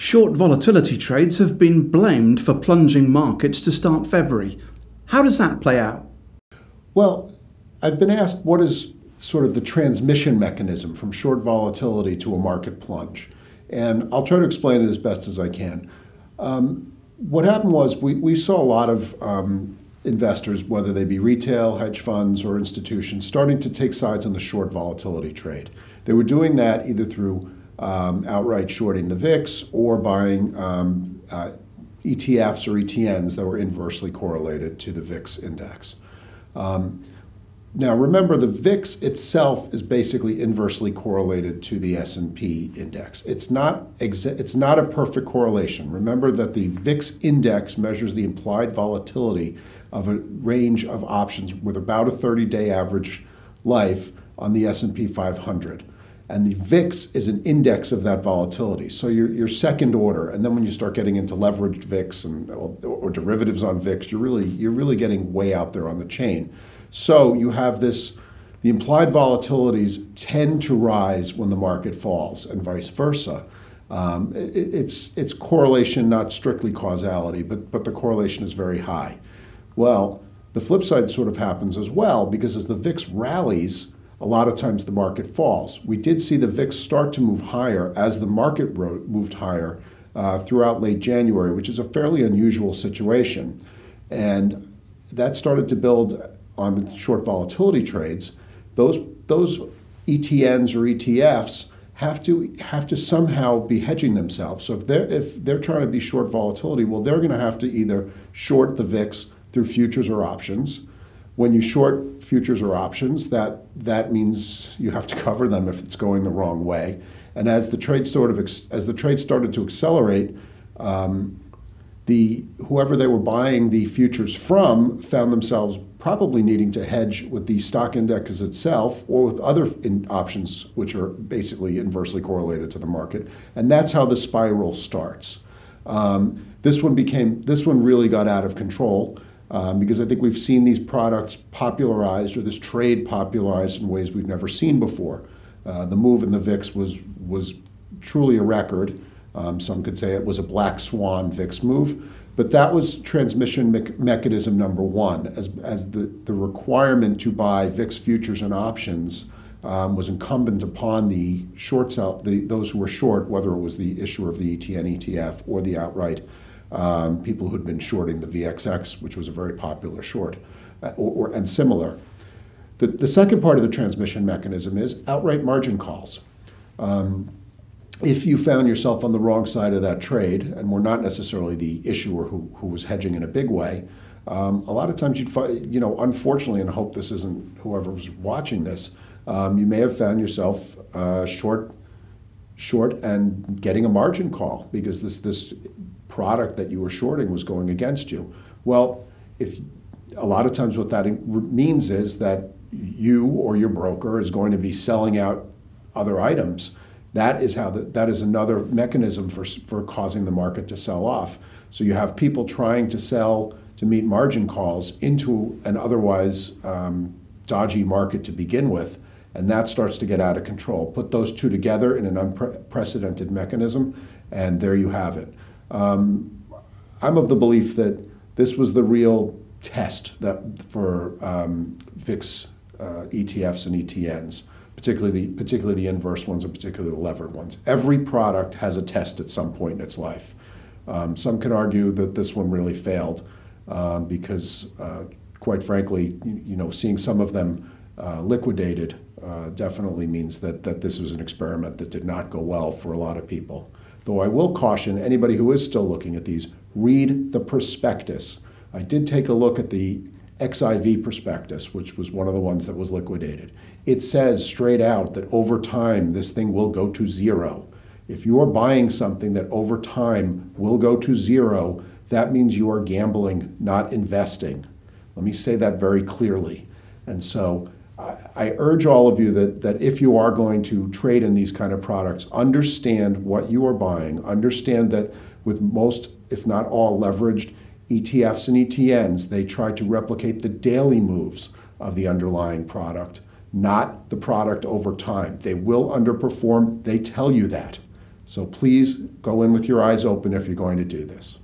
Short volatility trades have been blamed for plunging markets to start February. How does that play out? Well, I've been asked what is sort of the transmission mechanism from short volatility to a market plunge. And I'll try to explain it as best as I can. What happened was we saw a lot of investors, whether they be retail, hedge funds, or institutions, starting to take sides on the short volatility trade. They were doing that either through outright shorting the VIX or buying ETFs or ETNs that were inversely correlated to the VIX index. Now remember, the VIX itself is basically inversely correlated to the S&P index. It's not a perfect correlation. Remember that the VIX index measures the implied volatility of a range of options with about a 30-day average life on the S&P 500. And the VIX is an index of that volatility. So you're second order. And then when you start getting into leveraged VIX or derivatives on VIX, you're really getting way out there on the chain. So you have the implied volatilities tend to rise when the market falls and vice versa. It's correlation, not strictly causality, but the correlation is very high. Well, the flip side sort of happens as well, because as the VIX rallies, a lot of times the market falls. We did see the VIX start to move higher as the market moved higher throughout late January, which is a fairly unusual situation. And that started to build on the short volatility trades. Those ETNs or ETFs have to somehow be hedging themselves. So if they're trying to be short volatility, well, they're going to have to either short the VIX through futures or options. When you short futures or options, that means you have to cover them if it's going the wrong way. And as the trade started to accelerate, whoever they were buying the futures from found themselves probably needing to hedge with the stock index itself or with other options, which are basically inversely correlated to the market. And that's how the spiral starts. This one really got out of control. Because I think we've seen these products popularized, or this trade popularized in ways we've never seen before. The move in the VIX was truly a record. Some could say it was a black swan VIX move, but that was transmission mechanism number one, as the requirement to buy VIX futures and options was incumbent upon the those who were short, whether it was the issuer of the ETN, ETF, or the outright people who'd been shorting the VXX, which was a very popular short, and similar. The second part of the transmission mechanism is outright margin calls. If you found yourself on the wrong side of that trade and were not necessarily the issuer who was hedging in a big way, a lot of times you'd find, unfortunately, and I hope this isn't whoever was watching this, you may have found yourself short and getting a margin call because this product that you were shorting was going against you. Well, a lot of times what that means is that you or your broker is going to be selling out other items. That is another mechanism for causing the market to sell off. So you have people trying to sell to meet margin calls into an otherwise dodgy market to begin with, and that starts to get out of control. Put those two together in an unprecedented mechanism, and there you have it. I'm of the belief that this was the real test for VIX ETFs and ETNs, particularly the inverse ones and particularly the levered ones. Every product has a test at some point in its life. Some can argue that this one really failed because, quite frankly, seeing some of them liquidated definitely means that this was an experiment that did not go well for a lot of people. Though I will caution anybody who is still looking at these, read the prospectus. I did take a look at the XIV prospectus, which was one of the ones that was liquidated. It says straight out that over time this thing will go to zero. If you are buying something that over time will go to zero, that means you are gambling, not investing. Let me say that very clearly. And so I urge all of you that if you are going to trade in these kind of products, understand what you are buying. Understand that with most, if not all, leveraged ETFs and ETNs, they try to replicate the daily moves of the underlying product, not the product over time. They will underperform. They tell you that. So please go in with your eyes open if you're going to do this.